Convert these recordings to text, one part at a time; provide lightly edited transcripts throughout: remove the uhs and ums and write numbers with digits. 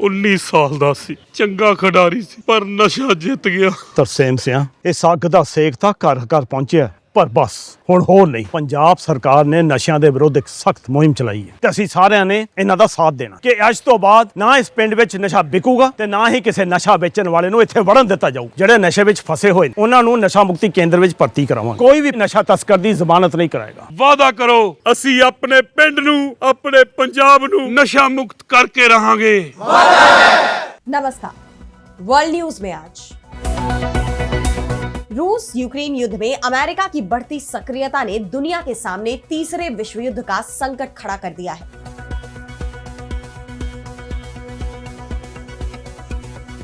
19 ਸਾਲ ਦਾ ਸੀ, ਚੰਗਾ ਖਿਡਾਰੀ ਸੀ, ਪਰ ਨਸ਼ਾ ਜਿੱਤ ਗਿਆ। ਤਰਸੇਮ ਸਿਆ ਇਸ ਅੱਗ ਦਾ ਸੇਕ ਤਾਂ ਘਰ ਘਰ ਪਹੁੰਚਿਆ, ਪਰ ਬਸ ਹੁਣ ਹੋਰ ਨਹੀਂ। ਪੰਜਾਬ ਸਰਕਾਰ ਨੇ ਨਸ਼ਿਆਂ ਦੇ ਵਿਰੁੱਧ ਇੱਕ ਸਖਤ ਮੁਹਿੰਮ ਚਲਾਈ ਹੈ ਤੇ ਅਸੀਂ ਸਾਰਿਆਂ ਨੇ ਇਹਨਾਂ ਦਾ ਸਾਥ ਦੇਣਾ ਕਿ ਅੱਜ ਤੋਂ ਬਾਅਦ ਨਾ ਇਸ ਪਿੰਡ ਵਿੱਚ ਨਸ਼ਾ ਵਿਕੂਗਾ ਤੇ ਨਾ ਹੀ ਕਿਸੇ ਨਸ਼ਾ ਵੇਚਣ ਵਾਲੇ ਨੂੰ ਇੱਥੇ ਵੜਨ ਦਿੱਤਾ ਜਾਊ। ਜਿਹੜੇ ਨਸ਼ੇ ਵਿੱਚ ਫਸੇ ਹੋਏ ਨੇ ਉਹਨਾਂ ਨੂੰ ਨਸ਼ਾ ਮੁਕਤੀ ਕੇਂਦਰ ਵਿੱਚ ਭਰਤੀ ਕਰਾਵਾਂਗੇ। ਕੋਈ ਵੀ ਨਸ਼ਾ ਤਸਕਰ ਦੀ ਜ਼ਮਾਨਤ ਨਹੀਂ ਕਰਾਏਗਾ। ਵਾਅਦਾ ਕਰੋ, ਅਸੀਂ ਆਪਣੇ ਪਿੰਡ ਨੂੰ, ਆਪਣੇ ਪੰਜਾਬ ਨੂੰ नशा मुक्त करके रहेंगे। नमस्कार, वर्ल्ड न्यूज में आज रूस यूक्रेन युद्ध में अमेरिका की बढ़ती सक्रियता ने दुनिया के सामने तीसरे विश्व युद्ध का संकट खड़ा कर दिया है।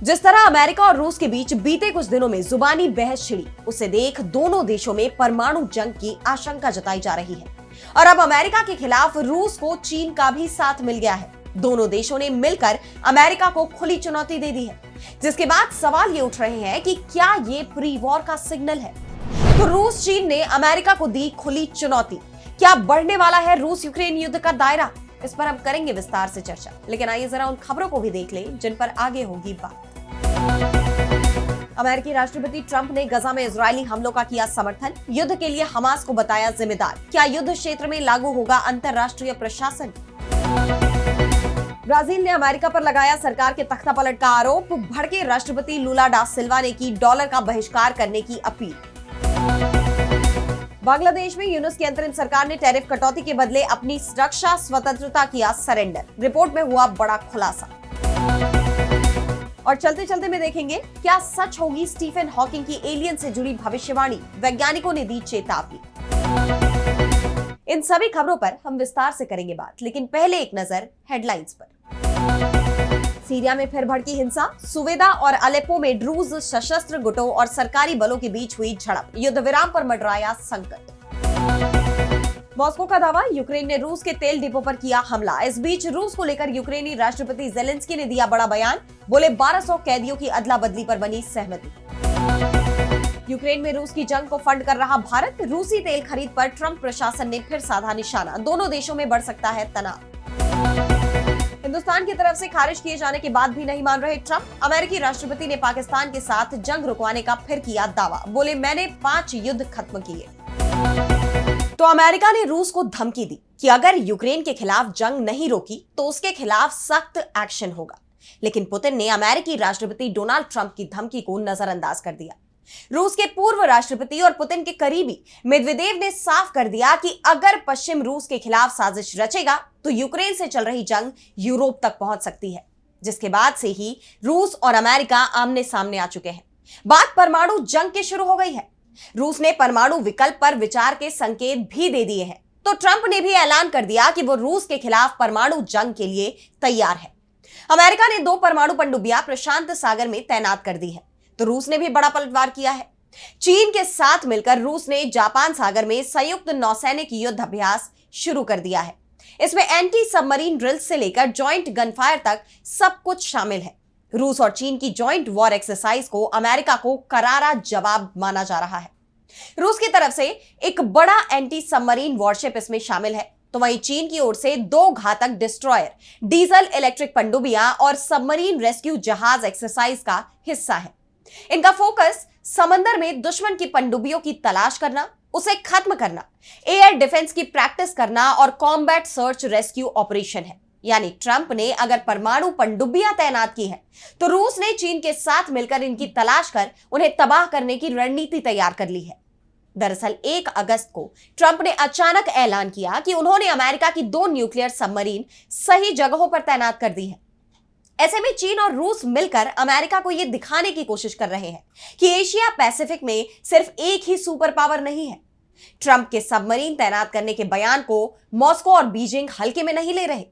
जिस तरह अमेरिका और रूस के बीच बीते कुछ दिनों में जुबानी बहस छिड़ी, उसे देख दोनों देशों में परमाणु जंग की आशंका जताई जा रही है और अब अमेरिका के खिलाफ रूस को चीन का भी साथ मिल गया है। दोनों देशों ने मिलकर अमेरिका को खुली चुनौती दे दी है, जिसके बाद सवाल ये उठ रहे हैं कि क्या ये प्री वॉर का सिग्नल है। तो रूस चीन ने अमेरिका को दी खुली चुनौती, क्या बढ़ने वाला है रूस यूक्रेन युद्ध का दायरा? इस पर हम करेंगे विस्तार से चर्चा, लेकिन आइए जरा उन खबरों को भी देख लें जिन पर आगे होगी बात। अमेरिकी राष्ट्रपति ट्रंप ने गजा में इजरायली हमलों का किया समर्थन, युद्ध के लिए हमास को बताया जिम्मेदार। क्या युद्ध क्षेत्र में लागू होगा अंतरराष्ट्रीय प्रशासन? ब्राजील ने अमेरिका पर लगाया सरकार के तख्तापलट का आरोप, भड़के राष्ट्रपति लूला डा सिल्वा ने की डॉलर का बहिष्कार करने की अपील। बांग्लादेश में यूनुस की अंतरिम सरकार ने टैरिफ कटौती के बदले अपनी रक्षा स्वतंत्रता किया सरेंडर, रिपोर्ट में हुआ बड़ा खुलासा। और चलते चलते में देखेंगे क्या सच होगी स्टीफन हॉकिंग की एलियन से जुड़ी भविष्यवाणी, वैज्ञानिकों ने दी चेतावनी। इन सभी खबरों पर हम विस्तार से करेंगे बात, लेकिन पहले एक नजर हेडलाइंस पर। सीरिया में फिर भड़की हिंसा, सुवेदा और अलेप्पो में ड्रूज सशस्त्र गुटों और सरकारी बलों के बीच हुई झड़प, युद्ध विराम पर मंडराया संकट। मॉस्को का दावा, यूक्रेन ने रूस के तेल डिपो पर किया हमला। इस बीच रूस को लेकर यूक्रेनी राष्ट्रपति जेलेंस्की ने दिया बड़ा बयान, बोले 1200 कैदियों की अदला बदली पर बनी सहमति। यूक्रेन में रूस की जंग को फंड कर रहा भारत, रूसी तेल खरीद पर ट्रंप प्रशासन ने फिर साधा निशाना, दोनों देशों में बढ़ सकता है तनाव। हिंदुस्तान की तरफ से खारिज किए जाने के बाद भी नहीं मान रहे ट्रंप, अमेरिकी राष्ट्रपति ने पाकिस्तान के साथ जंग रुकवाने का फिर किया दावा, बोले मैंने 5 युद्ध खत्म किए। तो अमेरिका ने रूस को धमकी दी कि अगर यूक्रेन के खिलाफ जंग नहीं रोकी तो उसके खिलाफ सख्त एक्शन होगा, लेकिन पुतिन ने अमेरिकी राष्ट्रपति डोनाल्ड ट्रंप की धमकी को नजरअंदाज कर दिया। रूस के पूर्व राष्ट्रपति और पुतिन के करीबी मेदवेदेव ने साफ कर दिया कि अगर पश्चिम रूस के खिलाफ साजिश रचेगा तो यूक्रेन से चल रही जंग यूरोप तक पहुंच सकती है, जिसके बाद से ही रूस और अमेरिका आमने सामने आ चुके हैं। बात परमाणु जंग की शुरू हो गई है। रूस ने परमाणु विकल्प पर विचार के संकेत भी दे दिए हैं, तो ट्रंप ने भी ऐलान कर दिया कि वो रूस के खिलाफ परमाणु जंग के लिए तैयार है। अमेरिका ने 2 परमाणु पनडुब्बियां प्रशांत सागर में तैनात कर दी है, तो रूस ने भी बड़ा पलटवार किया है। चीन के साथ मिलकर रूस ने जापान सागर में संयुक्त नौसैनिक युद्ध अभ्यास शुरू कर दिया है। इसमें एंटी सबमरीन ड्रिल से लेकर ज्वाइंट गनफायर तक सब कुछ शामिल है। रूस और चीन की ज्वाइंट वॉर एक्सरसाइज को अमेरिका को करारा जवाब माना जा रहा है। रूस की तरफ से एक बड़ा एंटी सबमरीन वॉरशिप इसमें शामिल है, तो वहीं चीन की ओर से 2 घातक डिस्ट्रॉयर, डीजल इलेक्ट्रिक पनडुब्बियां और सबमरीन रेस्क्यू जहाज एक्सरसाइज का हिस्सा है। इनका फोकस समंदर में दुश्मन की पनडुब्बियों की तलाश करना, उसे खत्म करना, एयर डिफेंस की प्रैक्टिस करना और कॉम्बैट सर्च रेस्क्यू ऑपरेशन है। यानी ट्रंप ने अगर परमाणु पनडुब्बियां तैनात की है, तो रूस ने चीन के साथ मिलकर इनकी तलाश कर उन्हें तबाह करने की रणनीति तैयार कर ली है। दरअसल 1 अगस्त को ट्रंप ने अचानक ऐलान किया कि उन्होंने अमेरिका की 2 न्यूक्लियर सबमरीन सही जगहों पर तैनात कर दी है। ऐसे में चीन और रूस मिलकर अमेरिका को यह दिखाने की कोशिश कर रहे हैं कि एशिया पैसिफिक में सिर्फ एक ही सुपर पावर नहीं है। ट्रंप के सबमरीन तैनात करने के बयान को मॉस्को और बीजिंग हल्के में नहीं ले रहे।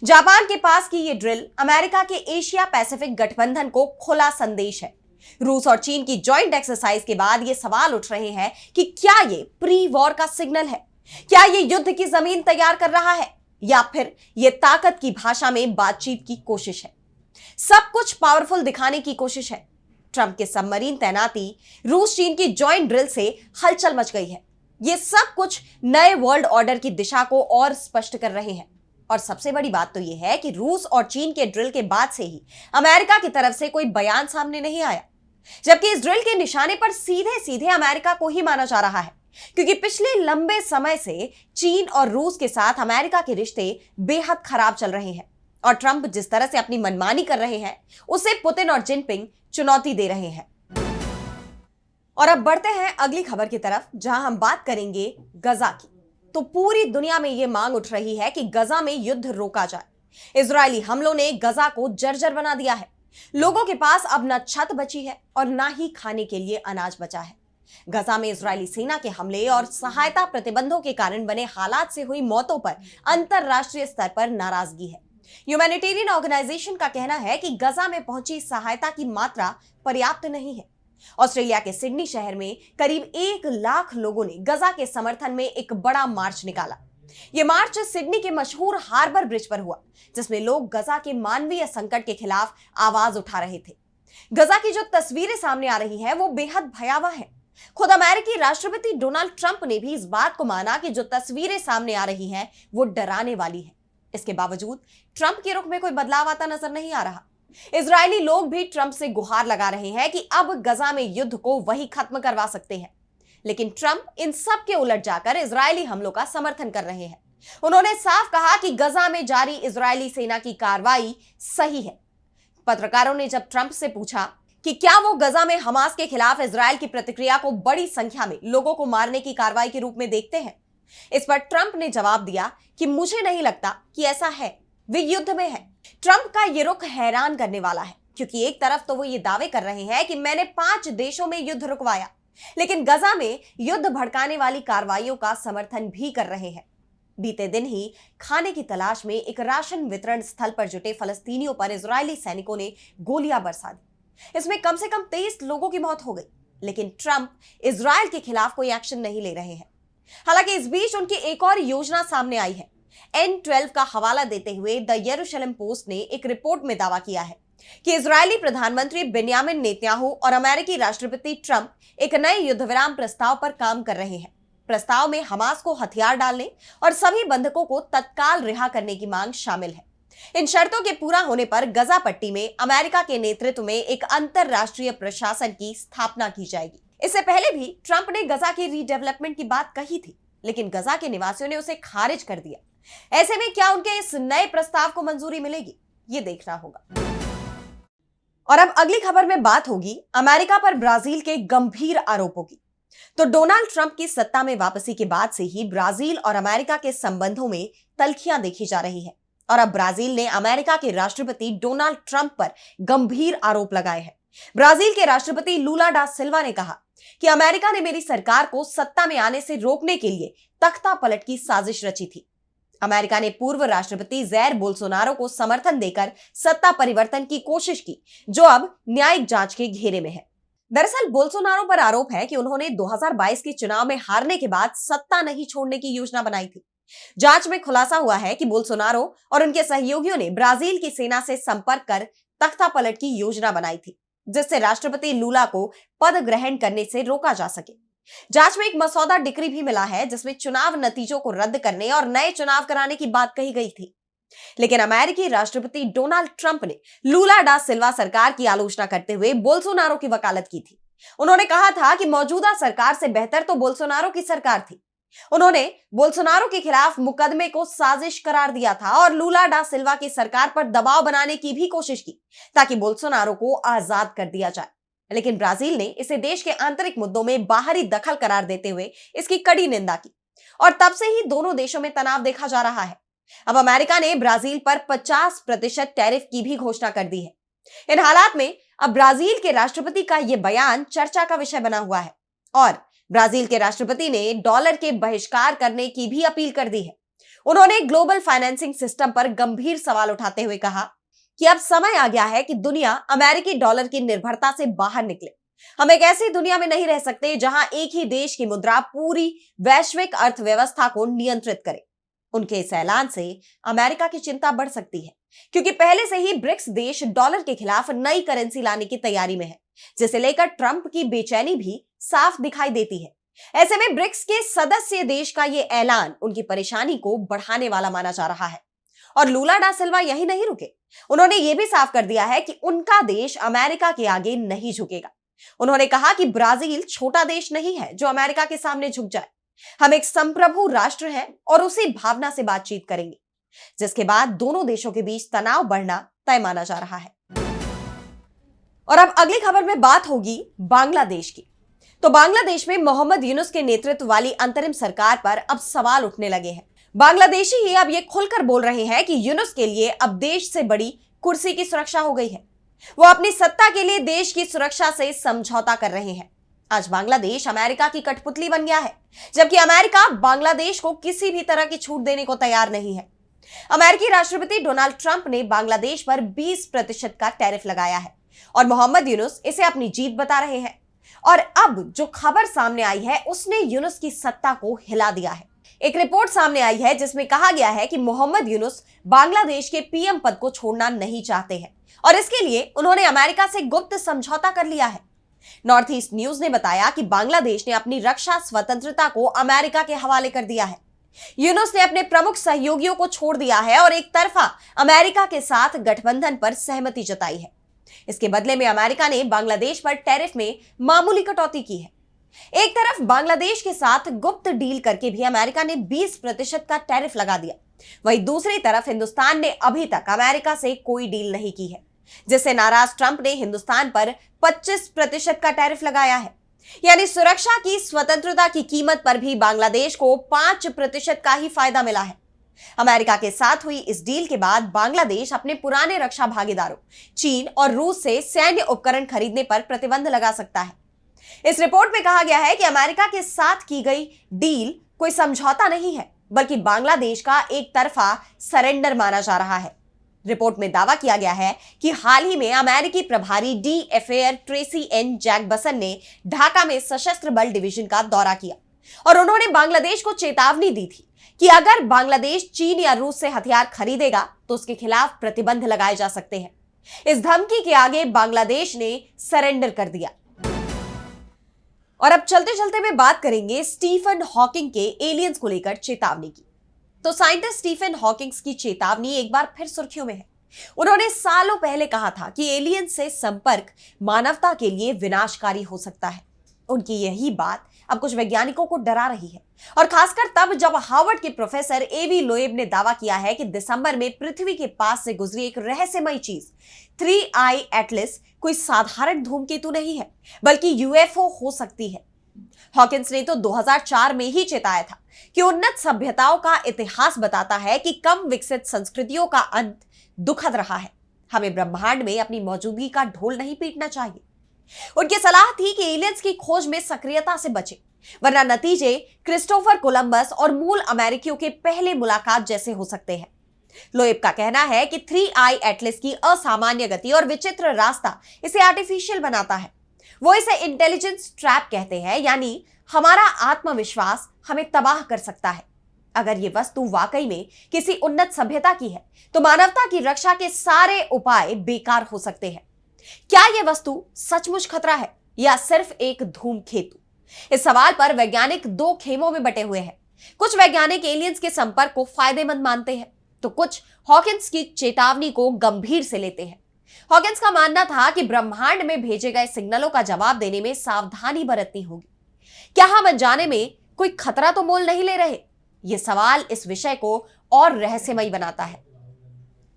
जापान के पास की ये ड्रिल अमेरिका के एशिया पैसिफिक गठबंधन को खुला संदेश है। रूस और चीन की जॉइंट एक्सरसाइज के बाद ये सवाल उठ रहे हैं कि क्या ये प्री वॉर का सिग्नल है? क्या ये युद्ध की जमीन तैयार कर रहा है, या फिर ये ताकत की भाषा में बातचीत की कोशिश है? सब कुछ पावरफुल दिखाने की कोशिश है। ट्रंप के सबमरीन तैनाती, रूस चीन की जॉइंट ड्रिल से हलचल मच गई है। ये सब कुछ नए वर्ल्ड ऑर्डर की दिशा को और स्पष्ट कर रहे हैं। और सबसे बड़ी बात तो यह है कि रूस और चीन के ड्रिल के बाद से ही अमेरिका की तरफ से कोई बयान सामने नहीं आया, जबकि इस ड्रिल के निशाने पर सीधे सीधे अमेरिका को ही माना जा रहा है, क्योंकि पिछले लंबे समय से चीन और रूस के साथ अमेरिका के रिश्ते बेहद खराब चल रहे हैं और ट्रंप जिस तरह से अपनी मनमानी कर रहे हैं उसे पुतिन और जिनपिंग चुनौती दे रहे हैं। और अब बढ़ते हैं अगली खबर की तरफ, जहां हम बात करेंगे गजा की। तो पूरी दुनिया में यह मांग उठ रही है कि गजा में युद्ध रोका जाए। इजरायली हमलों ने गजा को जर्जर बना दिया है। लोगों के पास अब न छत बची है और ना ही खाने के लिए अनाज बचा है। गजा में इजरायली सेना के हमले और सहायता प्रतिबंधों के कारण बने हालात से हुई मौतों पर अंतरराष्ट्रीय स्तर पर नाराजगी है। ह्यूमैनिटेरियन ऑर्गेनाइजेशन का कहना है कि गजा में पहुंची सहायता की मात्रा पर्याप्त नहीं है। ऑस्ट्रेलिया के सिडनी शहर में करीब 1 लाख लोगों ने गजा के समर्थन में एक बड़ा मार्च निकाला। यह मार्च सिडनी के मशहूर हार्बर ब्रिज पर हुआ, जिसमें लोग गजा के मानवीय संकट के खिलाफ आवाज उठा रहे थे। गजा की जो तस्वीरें सामने आ रही हैं वो बेहद भयावह है। खुद अमेरिकी राष्ट्रपति डोनाल्ड ट्रंप ने भी इस बात को माना कि जो तस्वीरें सामने आ रही हैं वो डराने वाली है। इसके बावजूद ट्रंप के रुख में कोई बदलाव आता नजर नहीं आ रहा। इजरायली लोग भी ट्रंप से गुहार लगा रहे हैं कि अब गजा में युद्ध को वही खत्म करवा सकते हैं, लेकिन ट्रंप इन सब के उलट जाकर इजरायली हमलों का समर्थन कर रहे हैं। उन्होंने साफ कहा कि गजा में जारी इजरायली सेना की कार्रवाई सही है। पत्रकारों ने जब ट्रंप से पूछा कि क्या वो गजा में हमास के खिलाफ इजरायल की प्रतिक्रिया को बड़ी संख्या में लोगों को मारने की कार्रवाई के रूप में देखते हैं, इस पर ट्रंप ने जवाब दिया कि मुझे नहीं लगता कि ऐसा है, वे युद्ध में है। ट्रंप का ये रुख हैरान करने वाला है, क्योंकि एक तरफ तो वो ये दावे कर रहे हैं कि मैंने 5 देशों में युद्ध रुकवाया, लेकिन गजा में युद्ध भड़काने वाली कार्रवाइयों का समर्थन भी कर रहे हैं। बीते दिन ही खाने की तलाश में एक राशन वितरण स्थल पर जुटे फलस्तीनियों पर इजरायली सैनिकों ने गोलियां बरसा दी। इसमें कम से कम 23 लोगों की मौत हो गई, लेकिन ट्रंप इजरायल के खिलाफ कोई एक्शन नहीं ले रहे हैं। हालांकि इस बीच उनकी एक और योजना सामने आई है। N12 का हवाला देते हुए द यरूशलेम पोस्ट ने एक रिपोर्ट में दावा किया है कि इजरायली प्रधानमंत्री बेन्यामिन नेतन्याहू और अमेरिकी राष्ट्रपति ट्रंप एक नए युद्ध विराम प्रस्ताव पर काम कर रहे हैं। प्रस्ताव में हमास को हथियार डालने और सभी बंधकों को तत्काल रिहा करने की मांग शामिल है। इन शर्तों के पूरा होने पर गजा पट्टी में अमेरिका के नेतृत्व में एक अंतरराष्ट्रीय प्रशासन की स्थापना की जाएगी। इससे पहले भी ट्रंप ने गजा की रीडेवलपमेंट की बात कही थी, लेकिन गजा के निवासियों ने उसे खारिज कर दिया। ऐसे में क्या उनके इस नए प्रस्ताव को मंजूरी मिलेगी, ये देखना होगा। और अब अगली खबर में बात होगी अमेरिका पर ब्राजील के गंभीर आरोपों की। तो डोनाल्ड ट्रंप की सत्ता में वापसी के बाद से ही ब्राजील और अमेरिका के संबंधों में तल्खियां देखी जा रही है और अब ब्राजील ने अमेरिका के राष्ट्रपति डोनाल्ड ट्रंप पर गंभीर आरोप लगाए हैं। ब्राजील के राष्ट्रपति लूला डा सिल्वा ने कहा कि अमेरिका ने मेरी सरकार को सत्ता में आने से रोकने के लिए तख्ता पलट की साजिश रची थी। अमेरिका ने पूर्व राष्ट्रपति जैर बोल्सोनारो को समर्थन देकर सत्ता परिवर्तन की कोशिश की, जो अब न्यायिक जांच के घेरे में है। दरअसल बोल्सोनारो पर आरोप है कि उन्होंने 2022 के चुनाव में हारने के बाद सत्ता नहीं छोड़ने की योजना बनाई थी। जांच में खुलासा हुआ है कि बोल्सोनारो और उनके सहयोगियों ने ब्राजील की सेना से संपर्क कर तख्ता पलट की योजना बनाई थी, जिससे राष्ट्रपति लूला को पद ग्रहण करने से रोका जा सके। जांच में एक मसौदा डिक्री भी मिला है, जिसमें चुनाव नतीजों को रद्द करने और नए चुनाव कराने की बात कही गई थी। लेकिन अमेरिकी राष्ट्रपति डोनाल्ड ट्रंप ने लूला डा सिल्वा सरकार की आलोचना करते हुए बोल्सोनारो की वकालत की थी। उन्होंने कहा था कि मौजूदा सरकार से बेहतर तो बोल्सोनारो की सरकार थी। उन्होंने बोल्सोनारो के खिलाफ मुकदमे को साजिश करार दिया था और लूला डा सिल्वा की सरकार पर दबाव बनाने की भी कोशिश की ताकि बोल्सोनारो को आजाद कर दिया जाए। लेकिन ब्राजील ने इसे देश के आंतरिक मुद्दों में बाहरी दखल करार देते हुए इसकी कड़ी निंदा की और तब से ही दोनों देशों में तनाव देखा जा रहा है। अब अमेरिका ने ब्राजील पर 50% टैरिफ की भी घोषणा कर दी है। इन हालात में अब ब्राजील के राष्ट्रपति का यह बयान चर्चा का विषय बना हुआ है और ब्राजील के राष्ट्रपति ने डॉलर के बहिष्कार करने की भी अपील कर दी है। उन्होंने ग्लोबल फाइनेंसिंग सिस्टम पर गंभीर सवाल उठाते हुए कहा कि अब समय आ गया है कि दुनिया अमेरिकी डॉलर की निर्भरता से बाहर निकले। हम एक ऐसी दुनिया में नहीं रह सकते जहां एक ही देश की मुद्रा पूरी वैश्विक अर्थव्यवस्था को नियंत्रित करे। उनके इस ऐलान से अमेरिका की चिंता बढ़ सकती है, क्योंकि पहले से ही ब्रिक्स देश डॉलर के खिलाफ नई करेंसी लाने की तैयारी में है, जिसे लेकर ट्रंप की बेचैनी भी साफ दिखाई देती है। ऐसे में ब्रिक्स के सदस्य देश का यह ऐलान उनकी परेशानी को बढ़ाने वाला माना जा रहा है। और लूला डा सिल्वा यही नहीं रुके, उन्होंने यह भी साफ कर दिया है कि उनका देश अमेरिका के आगे नहीं झुकेगा। उन्होंने कहा कि ब्राजील छोटा देश नहीं है जो अमेरिका के सामने झुक जाए। हम एक संप्रभु राष्ट्र हैं और उसी भावना से बातचीत करेंगे, जिसके बाद दोनों देशों के बीच तनाव बढ़ना तय माना जा रहा है। और अब अगली खबर में बात होगी बांग्लादेश की। तो बांग्लादेश में मोहम्मद यूनुस के नेतृत्व वाली अंतरिम सरकार पर अब सवाल उठने लगे हैं। बांग्लादेशी ही अब ये खुलकर बोल रहे हैं कि यूनुस के लिए अब देश से बड़ी कुर्सी की सुरक्षा हो गई है। वो अपनी सत्ता के लिए देश की सुरक्षा से समझौता कर रहे हैं। आज बांग्लादेश अमेरिका की कठपुतली बन गया है, जबकि अमेरिका बांग्लादेश को किसी भी तरह की छूट देने को तैयार नहीं है। अमेरिकी राष्ट्रपति डोनाल्ड ट्रंप ने बांग्लादेश पर 20% का टैरिफ लगाया है और मोहम्मद यूनुस इसे अपनी जीत बता रहे हैं। और अब जो खबर सामने आई है उसने यूनुस की सत्ता को हिला दिया है। एक रिपोर्ट सामने आई है जिसमें कहा गया है कि मोहम्मद यूनुस बांग्लादेश के पीएम पद को छोड़ना नहीं चाहते हैं और इसके लिए उन्होंने अमेरिका से गुप्त समझौता कर लिया है। नॉर्थ ईस्ट न्यूज ने बताया कि बांग्लादेश ने अपनी रक्षा स्वतंत्रता को अमेरिका के हवाले कर दिया है। यूनुस ने अपने प्रमुख सहयोगियों को छोड़ दिया है और एक तरफा अमेरिका के साथ गठबंधन पर सहमति जताई है। इसके बदले में अमेरिका ने बांग्लादेश पर टैरिफ में मामूली कटौती की है। एक तरफ बांग्लादेश के साथ गुप्त डील करके भी अमेरिका ने 20% का टैरिफ लगा दिया, वहीं दूसरी तरफ हिंदुस्तान ने अभी तक अमेरिका से कोई डील नहीं की है, जिससे नाराज ट्रंप ने हिंदुस्तान पर 25% का टैरिफ लगाया है। यानी सुरक्षा की स्वतंत्रता की कीमत पर भी बांग्लादेश को 5% का ही फायदा मिला है। अमेरिका के साथ हुई इस डील के बाद बांग्लादेश अपने पुराने रक्षा भागीदारों चीन और रूस से सैन्य उपकरण खरीदने पर प्रतिबंध लगा सकता है। इस रिपोर्ट में कहा गया है कि अमेरिका के साथ की गई डील कोई समझौता नहीं है, बल्कि बांग्लादेश का एक तरफा सरेंडर माना जा रहा है। रिपोर्ट में दावा किया गया है कि हाल ही में अमेरिकी प्रभारी DFAR ट्रेसी एन जैकबसन ने ढाका में सशस्त्र बल डिवीजन का दौरा किया और उन्होंने बांग्लादेश को चेतावनी दी थी कि अगर बांग्लादेश चीन या रूस से हथियार खरीदेगा तो उसके खिलाफ प्रतिबंध लगाए जा सकते हैं। इस धमकी के आगे बांग्लादेश ने सरेंडर कर दिया। और अब चलते चलते में बात करेंगे स्टीफन हॉकिंग के एलियंस को लेकर चेतावनी की। तो साइंटिस्ट स्टीफन हॉकिंग की चेतावनी एक बार फिर सुर्खियों में है। उन्होंने सालों पहले कहा था कि एलियन से संपर्क मानवता के लिए विनाशकारी हो सकता है। उनकी यही बात अब कुछ वैज्ञानिकों को डरा रही है, और खासकर तब जब हार्वर्ड के प्रोफेसर एवी लोएब ने दावा किया है कि दिसंबर में पृथ्वी के पास से गुजरी एक रहस्यमयी चीज 3I एटलस कोई साधारण धूमकेतु नहीं है, बल्कि UFO हो सकती है। हॉकिंस ने तो 2004 में ही चेताया था कि उन्नत सभ्यताओं का इतिहास बताता है कि कम विकसित संस्कृतियों का अंत दुखद रहा है। हमें ब्रह्मांड में अपनी मौजूदगी का ढोल नहीं पीटना चाहिए। उनकी सलाह थी कि एलियंस की खोज में सक्रियता से बचें, वरना नतीजे क्रिस्टोफर कोलंबस और मूल अमेरिकियों के पहले मुलाकात जैसे हो सकते हैं। लोएब का कहना है कि 3I एटलस की असामान्य गति और विचित्र रास्ता इसे आर्टिफिशियल बनाता है। वो इसे इंटेलिजेंस ट्रैप कहते हैं, यानी हमारा आत्मविश्वास हमें तबाह कर सकता है। अगर ये वस्तु वाकई में किसी उन्नत सभ्यता की है तो मानवता की रक्षा के सारे उपाय बेकार हो सकते हैं। क्या यह वस्तु सचमुच खतरा है या सिर्फ एक धूमकेतु? इस सवाल पर वैज्ञानिक दो खेमों में बटे हुए हैं। कुछ वैज्ञानिक एलियंस के संपर्क को फायदेमंद मानते हैं, तो कुछ हॉकिंस की चेतावनी को गंभीर से लेते हैं। हॉकिंस का मानना था कि ब्रह्मांड में भेजे गए सिग्नलों का जवाब देने में सावधानी बरतनी होगी। क्या हम अनजाने में कोई खतरा तो मोल नहीं ले रहे? यह सवाल इस विषय को और रहस्यमयी बनाता है।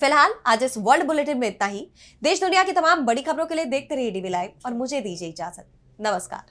फिलहाल आज इस वर्ल्ड बुलेटिन में इतना ही। देश दुनिया की तमाम बड़ी खबरों के लिए देखते रहिए DV लाइव और मुझे दीजिए इजाजत। नमस्कार।